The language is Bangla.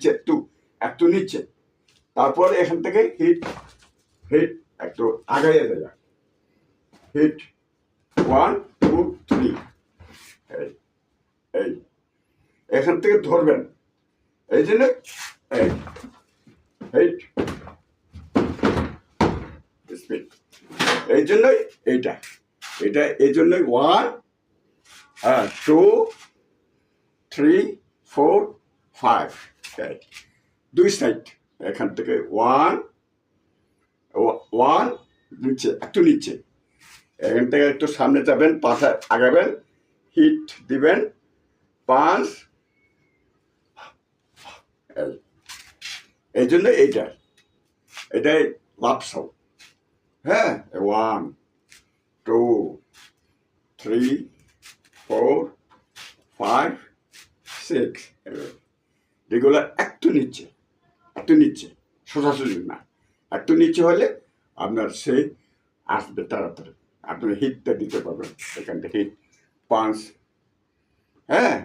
নিচে একটু নিচে, তারপর এখান থেকে হিট হিট একটু আগাইয়ে দেওয়া, হিট 1 2 3, এই এই এখান থেকে ধরবেন, এই জন্য এই হিট স্পিড, এই জন্যই এইটা এই জন্যই 1 2 3 4 5, দুই সাইড এখান থেকে 1 নিচে একটু নিচে, এখান থেকে একটু সামনে যাবেন, পাশে আগাবেন, হিট দিবেন 5, এই জন্য এটাই লাভ সাউন্ড। হ্যাঁ, 1 2 3 4 5 6, এগুলো একটু নিচে সোজাসুজি না, একটু নিচে হলে আপনার সে আসবে তাড়াতাড়ি, আপনি হিটটা দিতে পারবেন এখান থেকে হিট 5। হ্যাঁ,